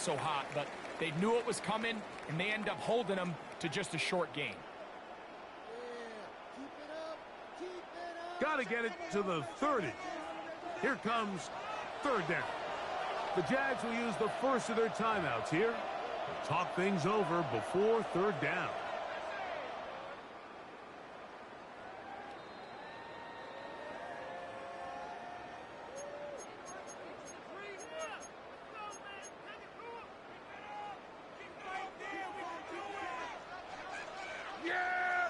so hot, but they knew it was coming, and they end up holding them to just a short game. Got to get it to the 30. Here comes third down. The Jags will use the first of their timeouts here. Talk things over before third down. Yeah!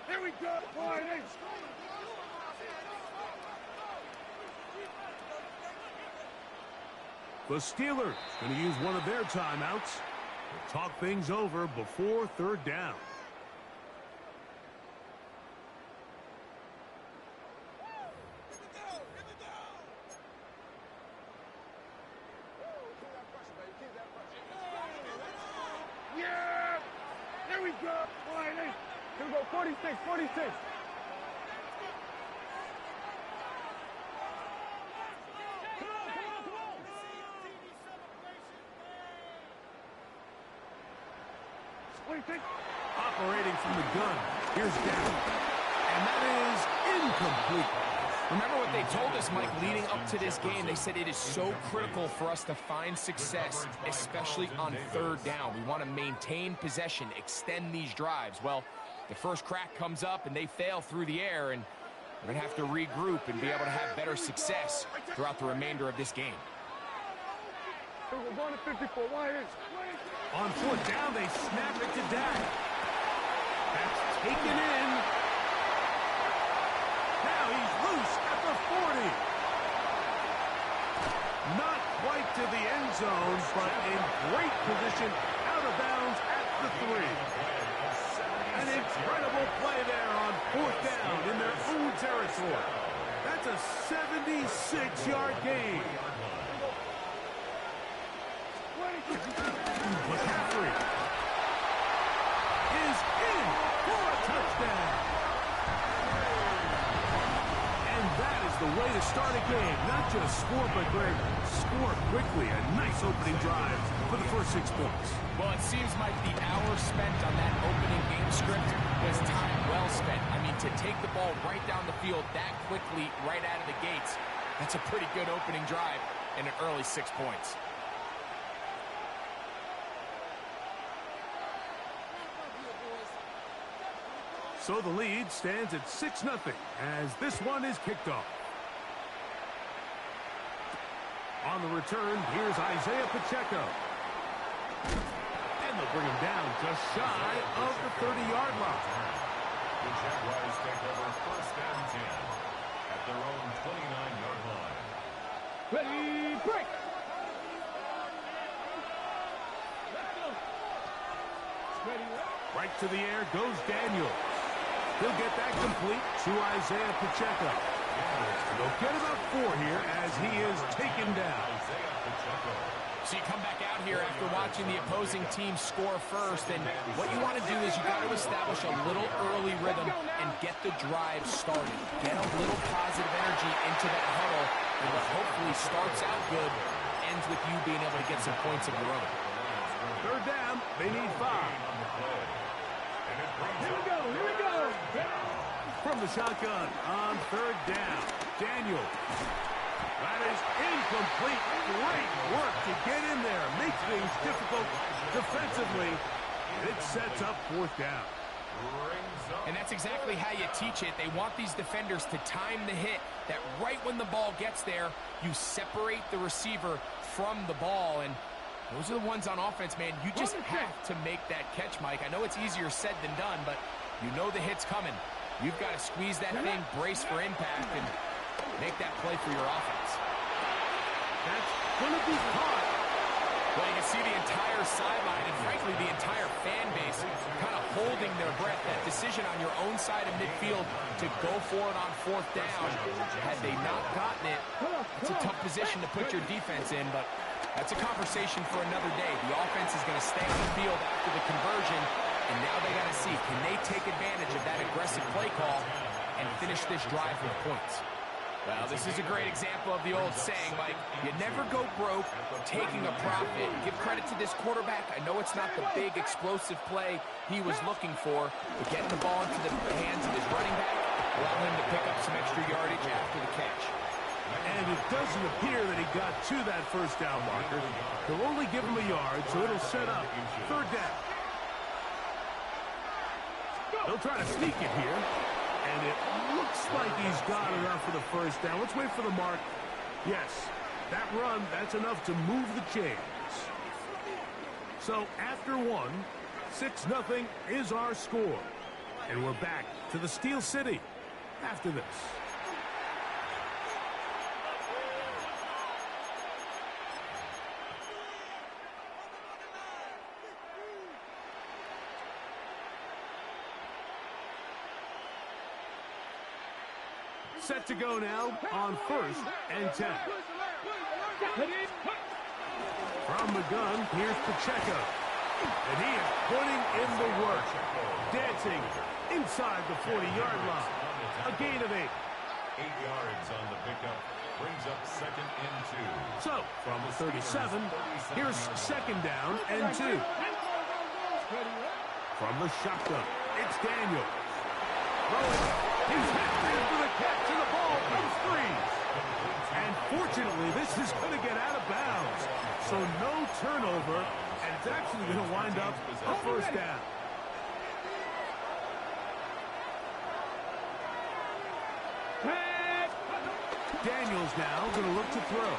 Here we go, boys! The Steelers going to use one of their timeouts. We'll talk things over before third down. Yeah! Here we go! Here we go, 46, 46. Operating from the gun. Here's down. And that is incomplete. Remember what they told us, Mike, leading up to this game? They said it is so critical for us to find success, especially on third down. We want to maintain possession, extend these drives. Well, the first crack comes up, and they fail through the air, and we're going to have to regroup and be able to have better success throughout the remainder of this game. We're going to 54. On fourth down, they snap it to Dak. That's taken in. Now he's loose at the 40. Not quite to the end zone, but in great position out of bounds at the 3. An incredible play there on fourth down in their own territory. That's a 76-yard gain. McCaffrey is in for a touchdown. And that is the way to start a game. Not just score, but Greg, score quickly. A nice opening drive for the first 6 points. Well, it seems like the hour spent on that opening game script was time well spent. I mean, to take the ball right down the field that quickly, right out of the gates, that's a pretty good opening drive and an early 6 points. So the lead stands at 6-0 as this one is kicked off. On the return, here's Isaiah Pacheco. And they'll bring him down just shy of the 30-yard line. The Jaguars take over first and 10 at their own 29-yard line. Ready, break! Right to the air goes Daniels. He'll get that complete to Isaiah Pacheco. They'll get about 4 here as he is taken down. So you come back out here after watching the opposing team score first, and what you want to do is you got to establish a little early rhythm and get the drive started. Get a little positive energy into that huddle, and what hopefully starts out good ends with you being able to get some points of your own. Third down, they need 5. Here we go. From the shotgun on third down, Daniel. That is incomplete. Great work to get in there. Makes things difficult defensively. It sets up fourth down. And that's exactly how you teach it. They want these defenders to time the hit, that right when the ball gets there, you separate the receiver from the ball. And those are the ones on offense, man. You just have to make that catch, Mike. I know it's easier said than done, but you know the hit's coming. You've got to squeeze that thing, brace for impact, and make that play for your offense. That's going to be caught. Well, you can see the entire sideline and, frankly, the entire fan base kind of holding their breath. That decision on your own side of midfield to go for it on fourth down, had they not gotten it, it's a tough position to put your defense in, but that's a conversation for another day. The offense is going to stay on the field after the conversion, and now they got to see, can they take advantage of that aggressive play call and finish this drive with points? Well, this is a great example of the old saying, Mike. You never go broke taking a profit. Give credit to this quarterback. I know it's not the big, explosive play he was looking for, but getting the ball into the hands of his running back allowed him to pick up some extra yardage after the catch. And it doesn't appear that he got to that first down marker. They'll only give him a yard, so it'll set up third down. They'll try to sneak it here. And it looks like he's got enough for the first down. Let's wait for the mark. Yes, that run, that's enough to move the chains. So after one, 6-0 is our score. And we're back to the Steel City after this. Set to go now on 1st and 10. From the gun, here's Pacheco. And he is putting in the work. Dancing inside the 40-yard line. A gain of 8. 8 yards on the pickup. Brings up 2nd and 2. So, from the 37, here's 2nd down and 2. From the shotgun, it's Daniels. Throwing. He's happy for the catch, and the ball comes free. And fortunately, this is going to get out of bounds. So no turnover, and it's actually going to wind up a first down. Daniels now going to look to throw.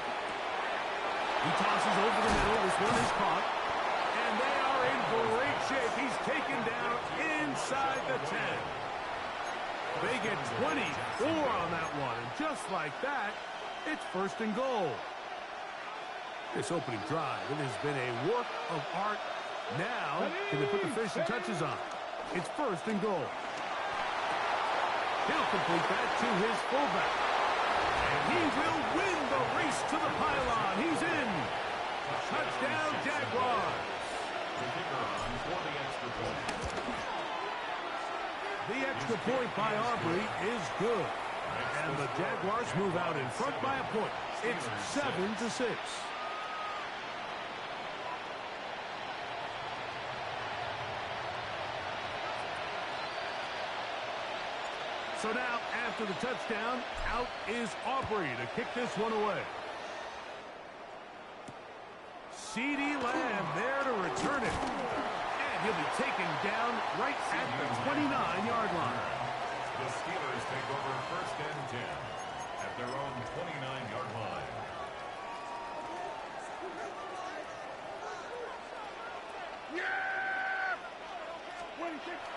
He tosses over the middle. This one is caught. And they are in great shape. He's taken down inside the 10. They get 24 on that one, and just like that, it's 1st and goal. This opening drive, it has been a work of art. Now, can they put the finishing touches on? It's 1st and goal. He'll complete that to his fullback. And he will win the race to the pylon. He's in. Touchdown, Jaguars. The kicker on for the extra point. The extra point by Aubrey is good. And the Jaguars move out in front by a point. It's 7-6. So now, after the touchdown, out is Aubrey to kick this one away. CeeDee Lamb there to return it. He'll be taken down right at the 29-yard line. The Steelers take over 1st and 10 at their own 29-yard line.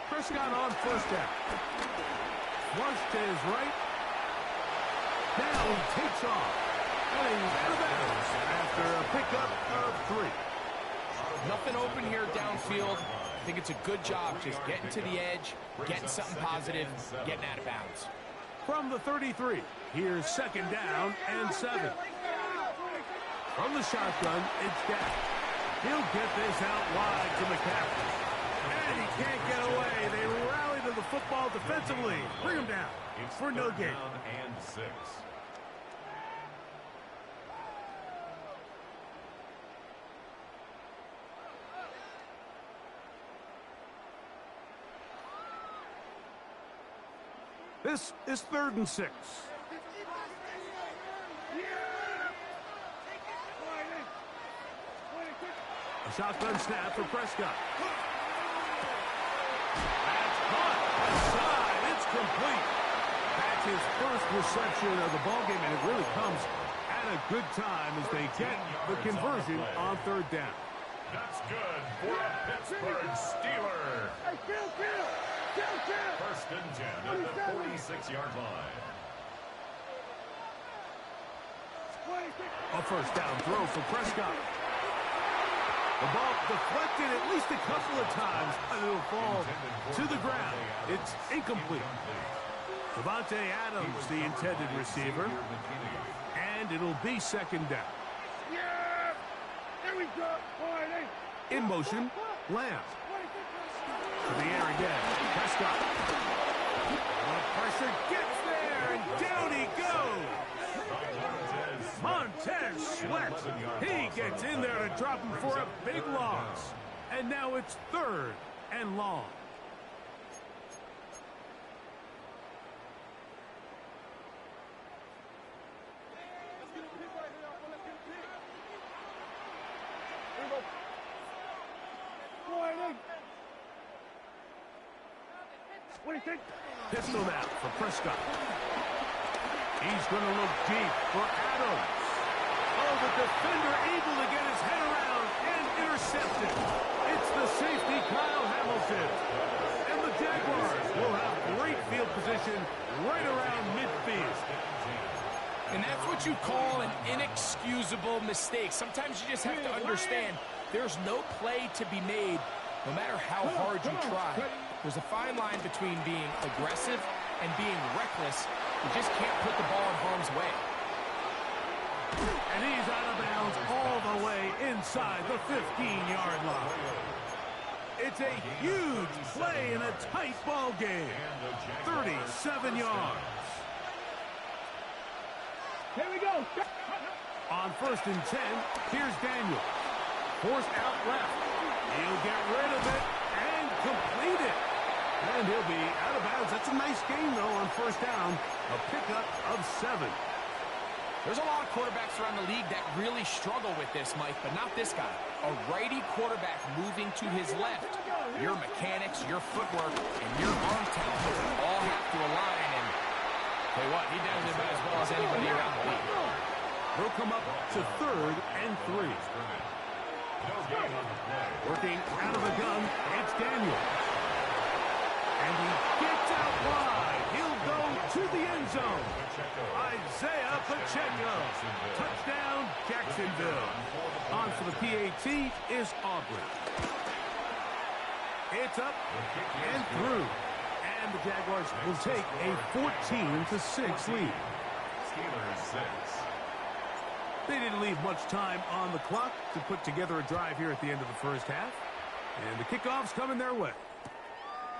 Prescott on 1st down. Flush to his right. Now he takes off. And he's out of bounds after a pickup of 3. Nothing open here downfield. I think it's a good job just getting to the edge, getting something positive, getting out of bounds. From the 33, here's 2nd down and 7. From the shotgun, it's Dak. He'll get this out wide to McCaffrey. And he can't get away. They rally to the football defensively. Bring him down for no gain. And 6. This is 3rd and 6. A shotgun snap for Prescott. That's caught. Inside. It's complete. That's his first reception of the ballgame, and it really comes at a good time as they get the conversion on 3rd down. That's good for a Pittsburgh Steeler. 1st and 10 at the 46-yard line. A 1st down throw for Prescott. The ball deflected at least a couple of times, and it'll fall to the ground. It's incomplete. Devontae Adams, the intended receiver. And it'll be 2nd down. In motion, Lamb. To the air again. Prescott. The pressure gets there, and down he goes. Montez Sweat. He gets in there to drop him for a big loss. And now it's 3rd and long. What do you think? Pistol now for Prescott. He's going to look deep for Adams. Oh, the defender able to get his head around and intercepted. It's the safety, Kyle Hamilton. And the Jaguars will have great field position right around midfield. And that's what you call an inexcusable mistake. Sometimes you just have to understand there's no play to be made, no matter how hard you try. There's a fine line between being aggressive and being reckless. You just can't put the ball in harm's way. And he's out of bounds all the way inside the 15-yard line. It's a huge play in a tight ball game. 37 yards. Here we go. On 1st and 10, here's Daniel. Forced out left. He'll get rid of it and complete it. And he'll be out of bounds. That's a nice game, though, on 1st down. A pickup of 7. There's a lot of quarterbacks around the league that really struggle with this, Mike, but not this guy. A righty quarterback moving to his left. Your mechanics, your footwork, and your arm talent all have to align. And tell you what, he does it about as well as anybody around the league. He'll come up to 3rd and 3. Working out of the gun, it's Daniel. And he gets out wide. He'll go to the end zone. Isaiah Pacheco. Touchdown, Jacksonville. On for the PAT is Aubrey. It's up and through. And the Jaguars will take a 14-6 lead. Steelers 6. They didn't leave much time on the clock to put together a drive here at the end of the 1st half. And the kickoff's coming their way.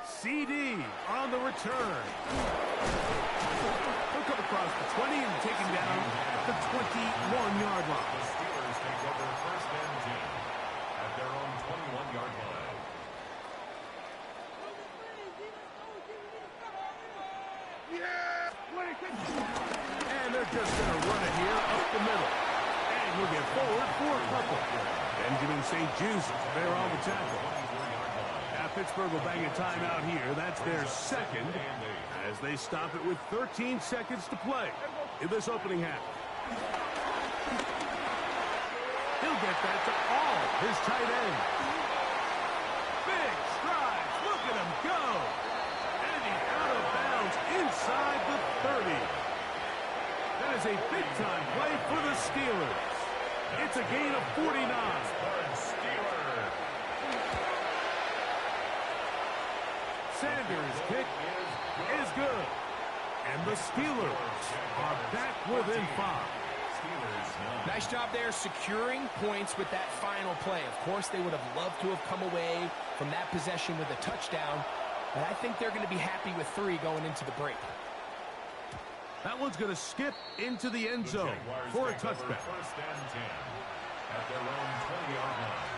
CD on the return. He'll come across the 20 and take him down at the 21-yard line. The Steelers take over 1st and 10 at their own 21-yard line. And they're just going to run it here up the middle. And he'll get forward for a couple. Benjamin St. Just there on the tackle. Now Pittsburgh will bang a timeout here. That's their 2nd as they stop it with 13 seconds to play in this opening half. He'll get that to all his tight end. Big strides. Look at him go. And he's out of bounds inside the 30. That is a big-time play for the Steelers. It's a gain of 49. Sanders' kick is good. And the Steelers are back within 5. Nice job there securing points with that final play. Of course, they would have loved to have come away from that possession with a touchdown, but I think they're going to be happy with 3 going into the break. That one's going to skip into the end zone for a touchback. 1st and 10 at their own 20-yard line.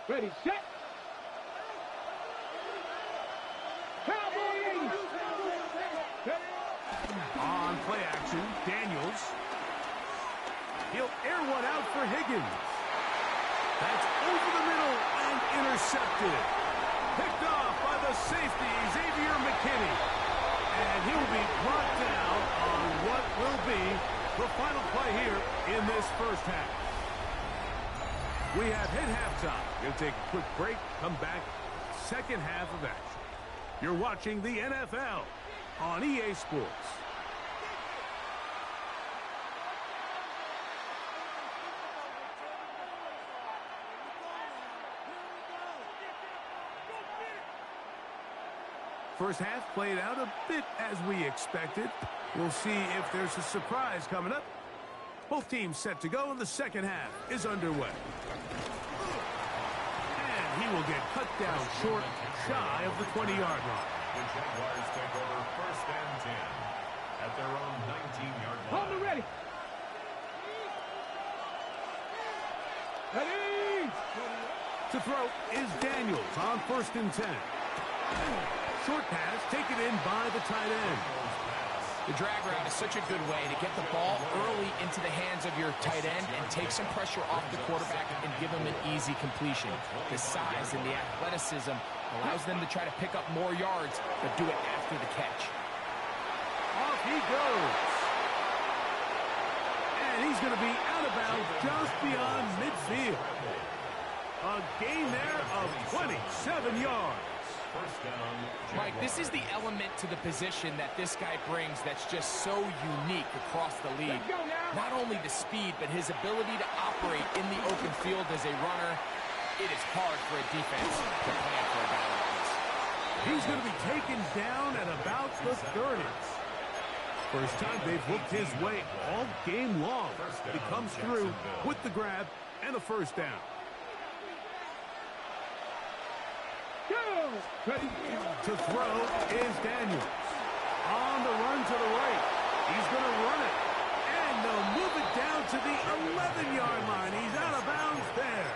Ready, set. Cowboys! On play action, Daniels. He'll air one out for Higgins. That's over the middle and intercepted. Picked off by the safety, Xavier McKinney. And he'll be brought down on what will be the final play here in this 1st half. We have hit halftime. We'll take a quick break, come back, 2nd half of action. You're watching the NFL on EA Sports. First half played out a bit as we expected. We'll see if there's a surprise coming up. Both teams set to go, and the second half is underway. And he will get cut down short, shy of the 20-yard line. The Jaguars take over 1st and 10 at their own 19-yard line. Hold it ready. Ready. To throw is Daniels on 1st and 10. Short pass taken in by the tight end. The drag route is such a good way to get the ball early into the hands of your tight end and take some pressure off the quarterback and give him an easy completion. The size and the athleticism allows them to try to pick up more yards, but do it after the catch. Off he goes. And he's going to be out of bounds just beyond midfield. A gain there of 27 yards. Mike, this is the element to the position that this guy brings that's just so unique across the league. Not only the speed, but his ability to operate in the open field as a runner. It is hard for a defense to plan for a guy like this. He's going to be taken down at about the 30. First time they've looked his way all game long. He comes through with the grab and a first down. Ready. To throw is Daniels. On the run to the right. He's going to run it. And they'll move it down to the 11-yard line. He's out of bounds there.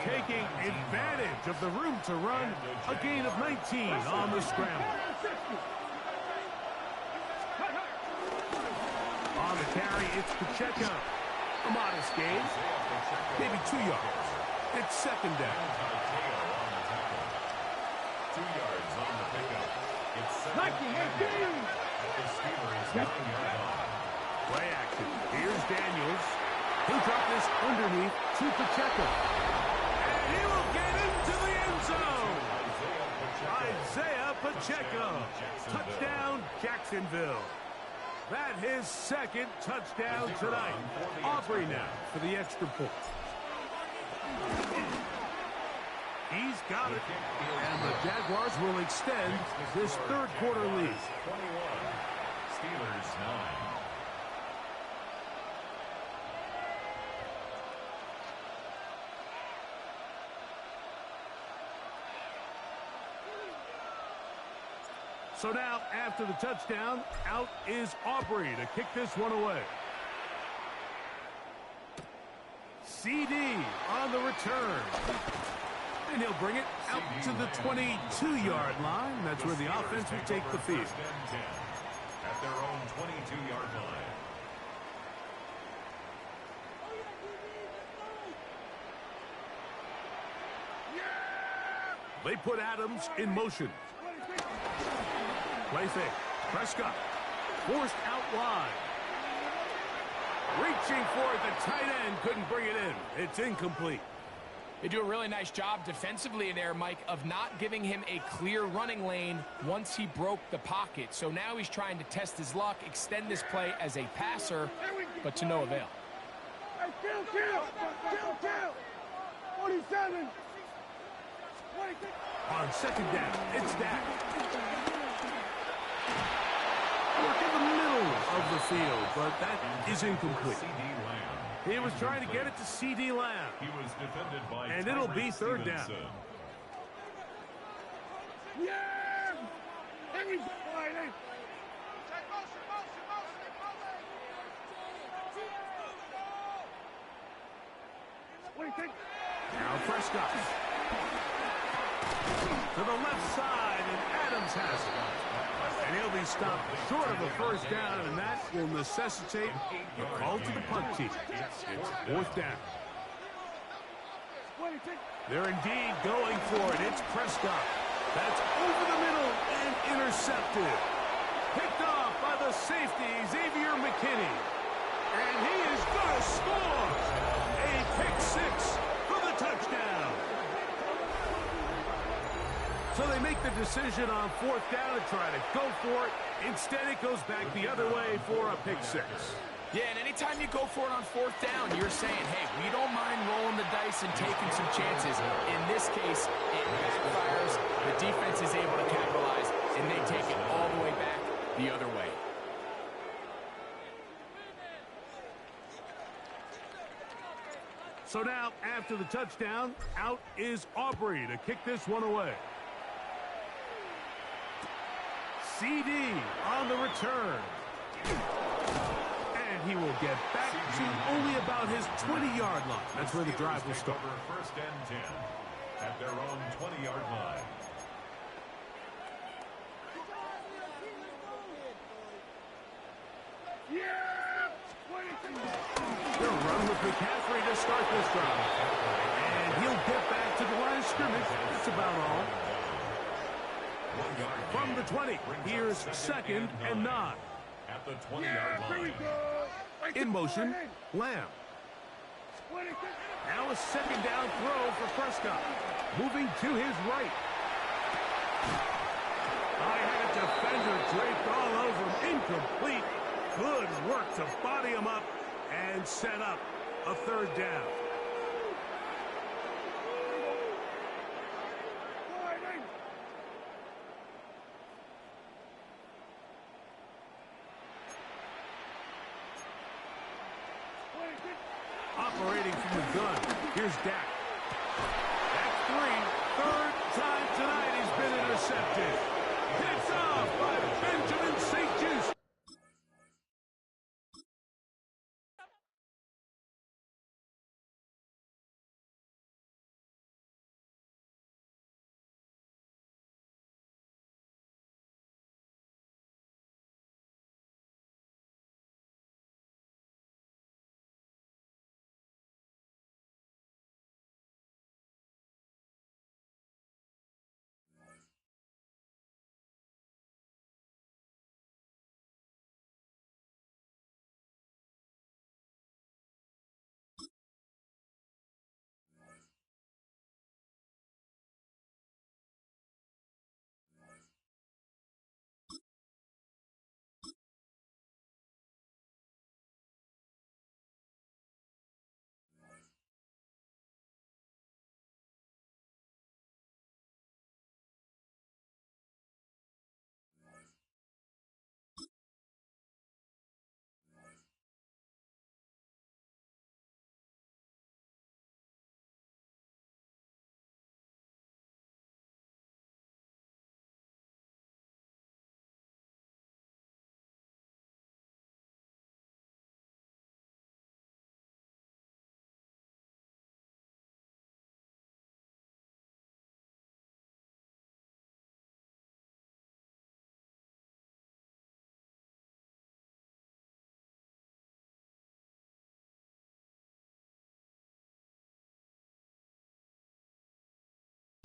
Taking advantage of the room to run. A gain of 19 on the scramble. On the carry, it's Pacheco. A modest gain. Maybe 2 yards. It's second down. 2 yards on the pickup. It's Lucky, at the Steelers' 9-yard line. Play action. Here's Daniels. He'll drop this underneath to Pacheco. And he will get into the end zone. Isaiah Pacheco. Touchdown, Jacksonville. That his second touchdown tonight. Aubrey now for the extra point. He's got it. And the Jaguars will extend this third quarter lead. 21. Steelers 9. So now, after the touchdown, out is Aubrey to kick this one away. CD on the return. And he'll bring it out to the 22-yard line. That's where the offense will take the field. At their own 22-yard line. They put Adams in motion. Play fake. Prescott forced out wide. Reaching for it. The tight end couldn't bring it in. It's incomplete. They do a really nice job defensively in there, Mike, of not giving him a clear running lane once he broke the pocket. So now he's trying to test his luck, extend this play as a passer, but to no avail. Hey, kill. 47. On second down, it's Dak. Work in the middle of the field, but that is incomplete. He was trying to get it to C.D. Lamb. He was defended by And it'll be third down. Yeah! Everybody! What do you think? Now Prescott. To the left side, and Adams has it. And he'll be stopped short of a first down, and that will necessitate a call to the punt team. It's fourth down. What do you think? They're indeed going for it. It's Prescott. That's over the middle and intercepted. Picked off by the safety, Xavier McKinney. And he is going to score. A pick six for the touchdown. So they make the decision on fourth down to try to go for it. Instead, it goes back the other way for a pick six. Yeah, and anytime you go for it on fourth down, you're saying, hey, we don't mind rolling the dice and taking some chances. In this case, it backfires. The defense is able to capitalize, and they take it all the way back the other way. So now, after the touchdown, out is Aubrey to kick this one away. CD on the return. And he will get back to only about his 20-yard line. That's where the drive will start. First and 10 at their own 20-yard line. They'll run with McCaffrey to start this drive. And he'll get back to the line of scrimmage. That's about all. From the 20, here's second and 9. At the 20-yard line. In motion, Lamb. Now a second down throw for Prescott. Moving to his right. I had a defender draped all over him. Incomplete. Good work to body him up and set up a third down. Operating from the gun. Here's Dak. That's 3. Third time tonight he's been intercepted. Picked off by Benjamin St-Juste.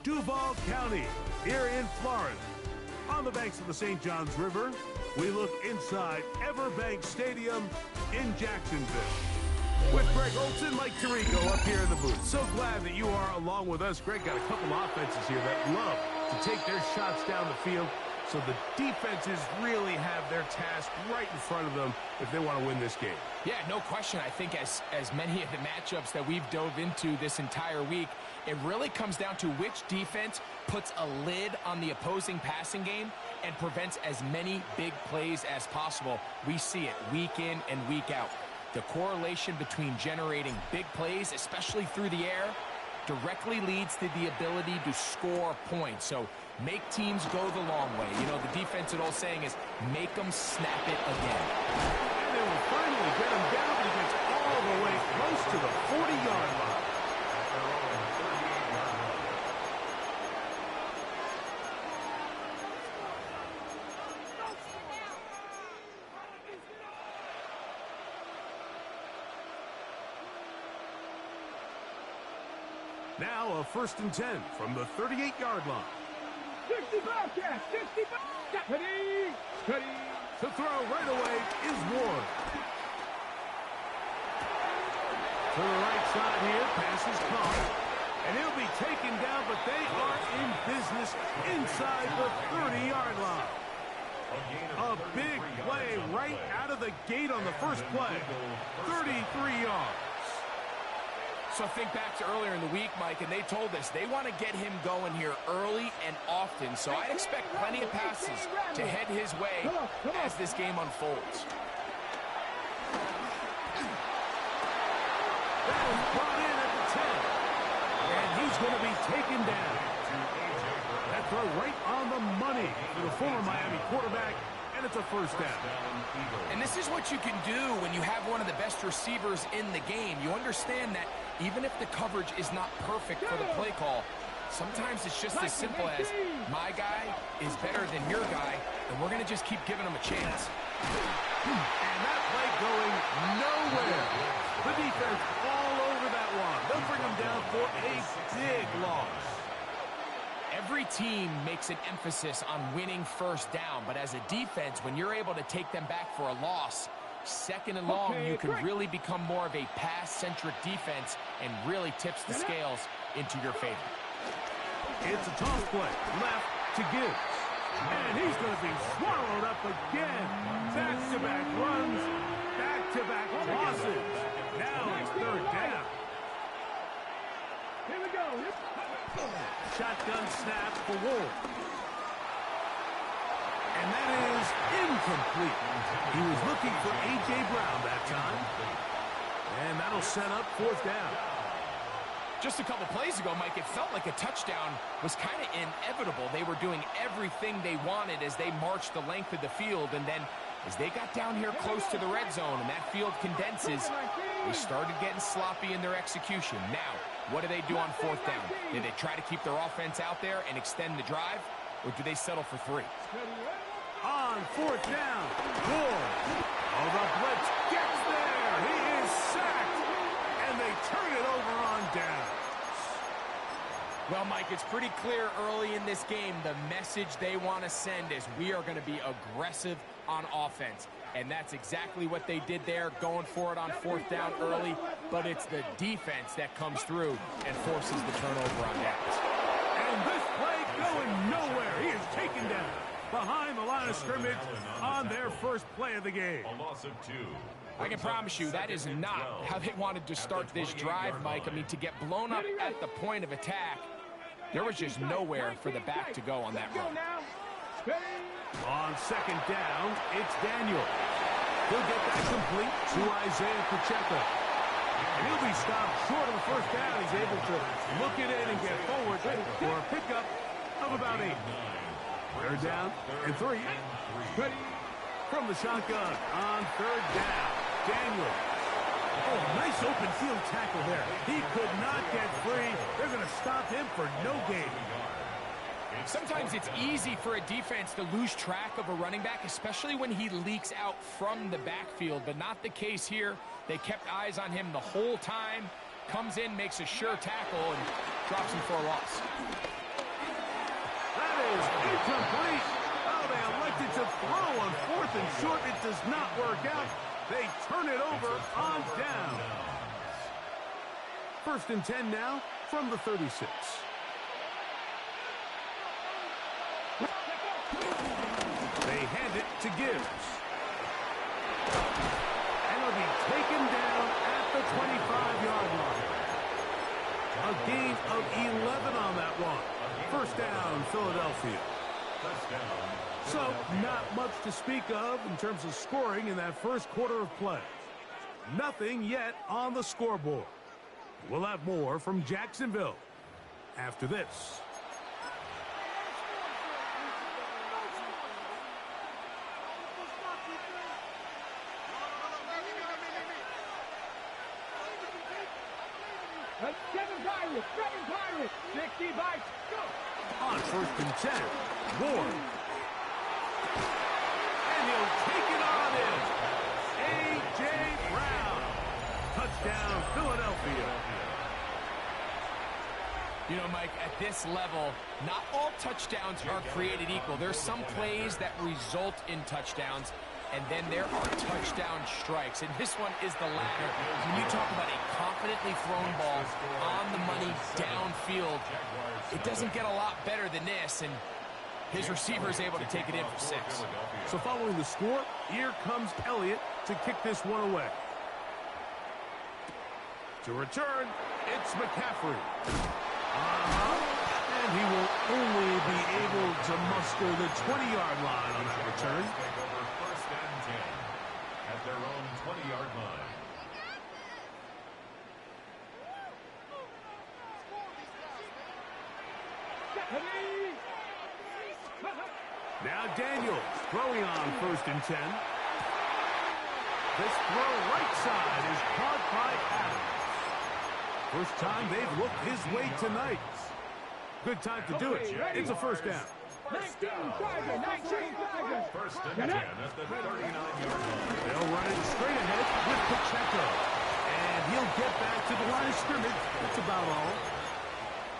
Duval County, here in Florida. On the banks of the St. Johns River, we look inside Everbank Stadium in Jacksonville. With Greg Olson, Mike Tirico up here in the booth. So glad that you are along with us. Greg got a couple offenses here that love to take their shots down the field. So the defenses really have their task right in front of them if they want to win this game. Yeah, no question. I think as many of the matchups that we've dove into this entire week, it really comes down to which defense puts a lid on the opposing passing game and prevents as many big plays as possible. We see it week in and week out. The correlation between generating big plays, especially through the air, directly leads to the ability to score points. So make teams go the long way. You know, the defense, an old saying is, make them snap it again. And they will finally get him down, but he gets all the way close to the 40-yard line. Now a 1st and 10 from the 38-yard line. 60 Bobcats, 60 Bobcats. Steady. To throw right away is Ward. To the right side here, pass is caught. And he'll be taken down, but they are in business inside the 30-yard line. A big play right out of the gate on the first play. 33 yards. So think back to earlier in the week, Mike, and they told us they want to get him going here early and often. So I'd expect plenty of passes to head his way as this game unfolds. That was brought in at the is going to be taken down. That throw right on the money for the former Miami quarterback, and it's a first down. And this is what you can do when you have one of the best receivers in the game. You understand that even if the coverage is not perfect for the play call, sometimes it's just as simple as my guy is better than your guy, and we're going to just keep giving him a chance. And that play going nowhere. The defense all over that one. They'll bring him down for a big loss. Every team makes an emphasis on winning first down, but as a defense, when you're able to take them back for a loss, second and long, you can really become more of a pass-centric defense and really tips the scales into your favor. It's a toss play, left to Gibbs. And he's going to be swallowed up again. Back-to-back runs, back-to-back losses. Now it's third down. Here we go. Shotgun snap for Ward. And that is incomplete. He was looking for A.J. Brown that time. And that'll set up fourth down. Just a couple plays ago, Mike, it felt like a touchdown was kind of inevitable. They were doing everything they wanted as they marched the length of the field, and then as they got down here close to the red zone and that field condenses, they started getting sloppy in their execution. Now, what do they do on fourth down? Do they try to keep their offense out there and extend the drive, or do they settle for three? On fourth down, Ward. Oh, the blitz gets there. He is sacked, and they turn it over on down. Well, Mike, it's pretty clear early in this game the message they want to send is we are going to be aggressive on offense. And that's exactly what they did there, going for it on fourth down early. But it's the defense that comes through and forces the turnover on downs. And this play going nowhere. He is taken down behind the line of scrimmage on their first play of the game. A loss of 2. I can promise you that is not how they wanted to start this drive, Mike. I mean, to get blown up at the point of attack, there was just nowhere for the back to go on that run. On second down, it's Daniel. He'll get that complete to Isaiah Pacheco. And he'll be stopped short of the first down. He's able to look it in and get forward for a pickup of about 8. Third down and 3. From the shotgun on third down, Daniel. Oh, nice open field tackle there. He could not get free. They're going to stop him for no gain. Sometimes it's easy for a defense to lose track of a running back, especially when he leaks out from the backfield, but not the case here. They kept eyes on him the whole time. Comes in, makes a sure tackle, and drops him for a loss. That is incomplete. Oh, they elected to throw on fourth and short. It does not work out. They turn it over on down. First and 10 now from the 36. They hand it to Gibbs. And it'll be taken down at the 25-yard line. A gain of 11 on that one. First down, Philadelphia. So, not much to speak of in terms of scoring in that first quarter of play. Nothing yet on the scoreboard. We'll have more from Jacksonville after this. Seven Pirates, 60 by go. On first and 10, Ward. And he'll take it on in. A.J. Brown. Touchdown, Philadelphia. You know, Mike, at this level, not all touchdowns are created equal. There's some plays that result in touchdowns, and then there are touchdown strikes. And this one is the latter. When you talk about a confidently thrown ball on the money downfield, it doesn't get a lot better than this, and his receiver is able to take it in for 6. So following the score, here comes Elliott to kick this one away. To return, it's McCaffrey. And he will only be able to muster the 20-yard line on that return. First and 10 at their own 20-yard line. Ready? Now Daniels throwing on 1st and 10. This throw right side is caught by Adams. First time they've looked his way tonight. Good time to do it. It's a 1st down. 19 Tigers. First and 10 at the 39-yard line. They'll run it straight ahead with Pacheco. And he'll get back to the line of scrimmage. That's about all.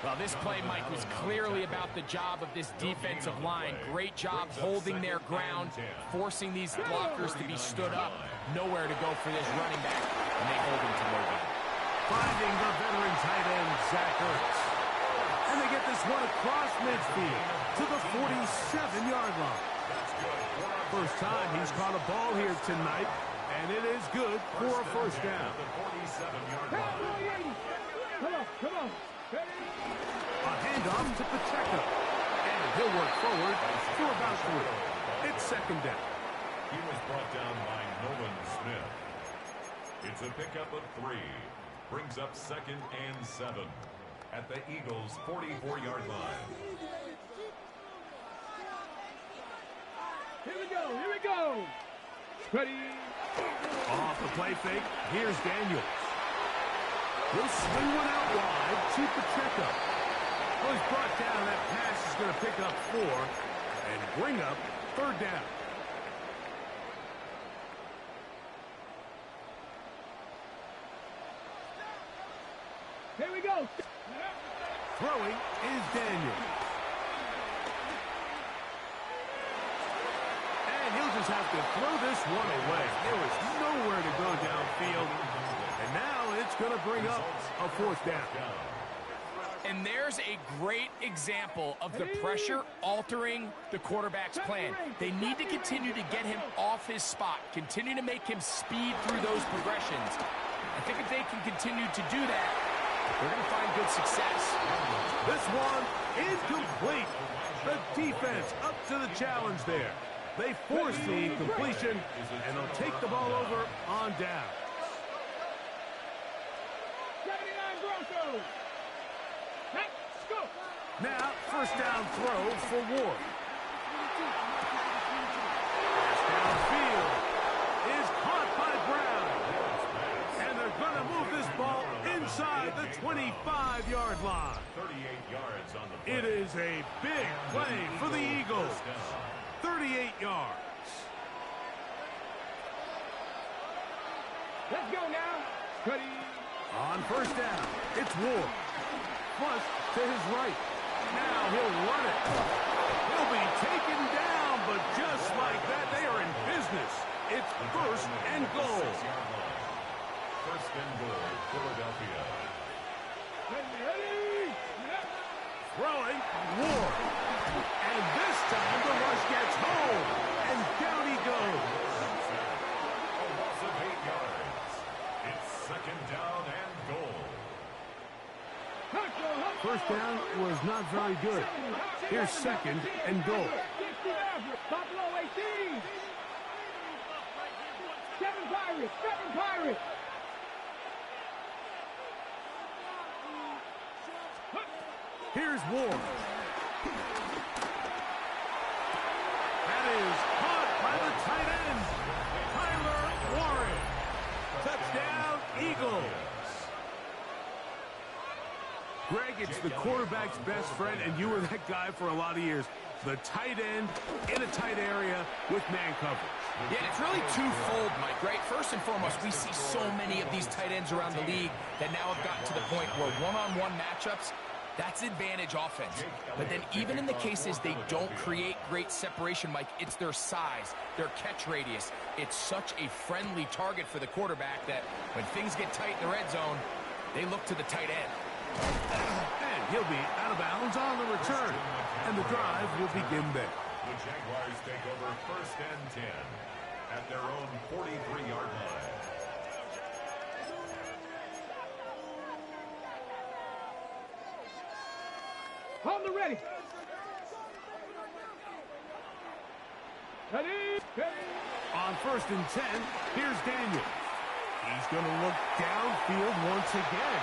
Well, this play, Mike, was clearly about the job of this defensive line. Great job holding their ground, forcing these blockers to be stood up. Nowhere to go for this running back, and they hold him to no gain. Finding the veteran tight end, Zach Ertz. And they get this one across midfield to the 47-yard line. First time he's caught a ball here tonight, and it is good for a 1st down. Come on. Ready? A handoff to Pacheco. And he'll work forward for about 3. It's 2nd down. He was brought down by Nolan Smith. It's a pickup of 3. Brings up 2nd and 7 at the Eagles' 44-yard line. Here we go. Ready? Off the play fake, here's Daniels. He'll swing one out wide to Pacheco. Well, he's brought down. That pass is going to pick up 4 and bring up 3rd down. Here we go. Throwing is Daniels. And he'll just have to throw this one away. There was nowhere to go downfield. And now it's going to bring up a 4th down. And there's a great example of the pressure altering the quarterback's plan. They need to continue to get him off his spot, continue to make him speed through those progressions. I think if they can continue to do that, they're going to find good success. This one incomplete. The defense up to the challenge there. They force the completion, and they'll take the ball over on down. 79 Broncos. Let's go. Now, 1st down throw for Ward. Pass downfield is caught by Brown. And they're going to move this ball inside the 25-yard line. 38 yards on the play. It is a big play for the Eagles. 38 yards. Let's go now. Ready? On 1st down, it's Ward. Flush to his right. Now he'll run it. He'll be taken down, but just like that, they are in business. It's 1st and goal. 1st and goal, Philadelphia. Ready? Throwing, Ward. And this time the rush gets home. And down he goes. A loss of 8 yards. It's 2nd down and goal. 1st down was not very good. Here's 2nd and goal. Buffalo 18. 7 Pirates. Here's Ward. That is caught by the tight end, Tyler Warren. Touchdown, Eagles. Greg, it's the quarterback's best friend, and you were that guy for a lot of years. The tight end in a tight area with man coverage. Yeah, it's really twofold, Mike, right? First and foremost, we see so many of these tight ends around the league that now have gotten to the point where one-on-one matchups, that's advantage offense. But then even in the cases they don't create great separation, Mike, it's their size, their catch radius. It's such a friendly target for the quarterback that when things get tight in the red zone, they look to the tight end. And he'll be out of bounds on the return. And the drive will begin there. The Jaguars take over 1st and 10 at their own 43-yard line. On the ready. Ready. On 1st and 10, here's Daniels. He's going to look downfield once again.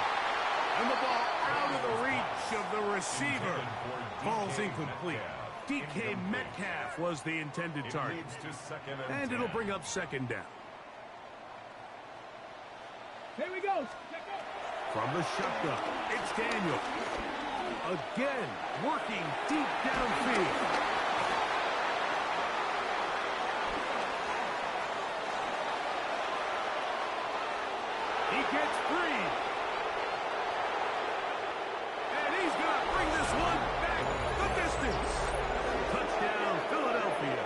And the ball out of the reach of the receiver. Ball's incomplete. DK Metcalf was the intended target. And it'll bring up second down. Here we go. From the shotgun, it's Daniel. Again, working deep downfield. He gets free. And he's going to bring this one back the distance. Touchdown, Philadelphia.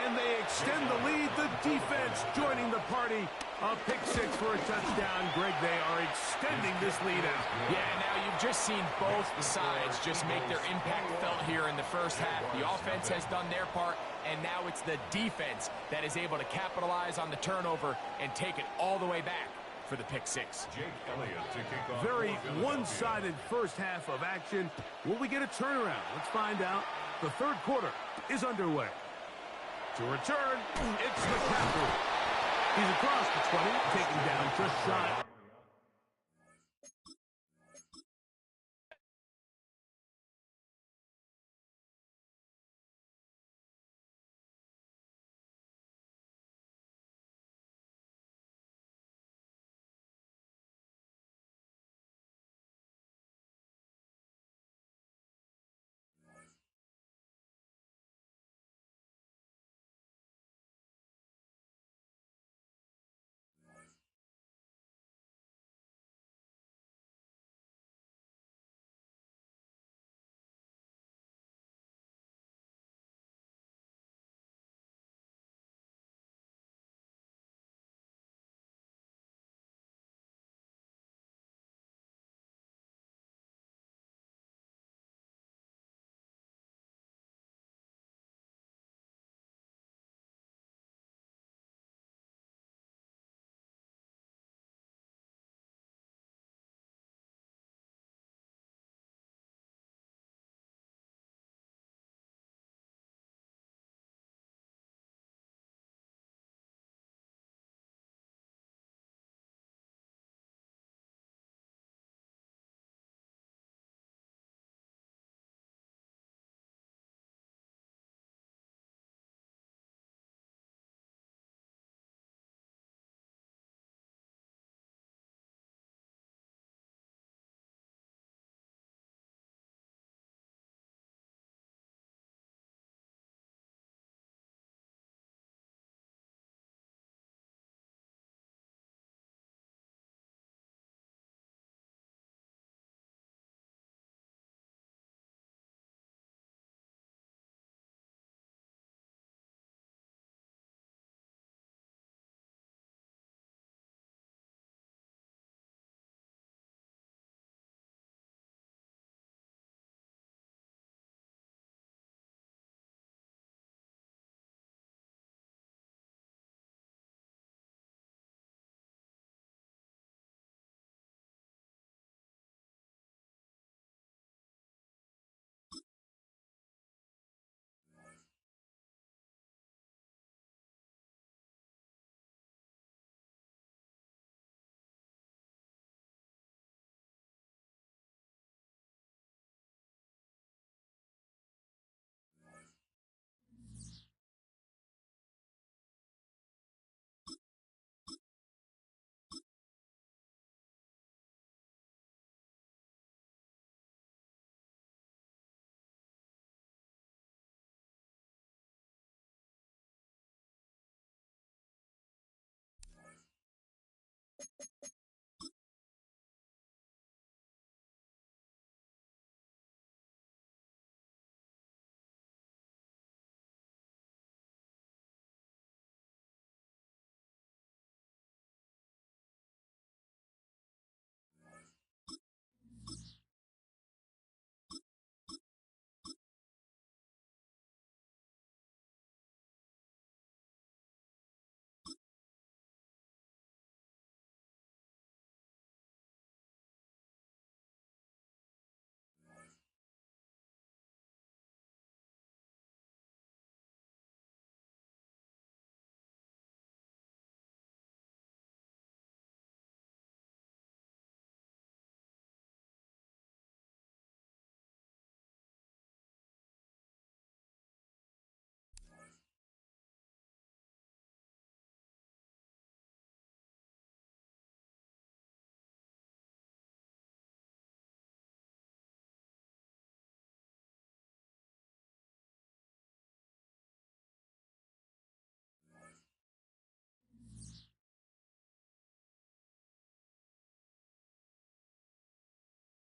And they extend the lead. The defense joining the party. A pick six for a touchdown. Greg, they are extending this lead out. Yeah, now you've just seen both sides just make their impact felt here in the first half. The offense has done their part, and now it's the defense that is able to capitalize on the turnover and take it all the way back for the pick six. Jake Elliott to kick off. Very one-sided first half of action. Will we get a turnaround? Let's find out. The third quarter is underway. To return, it's McCaffrey. He's across the 20, taken down just shy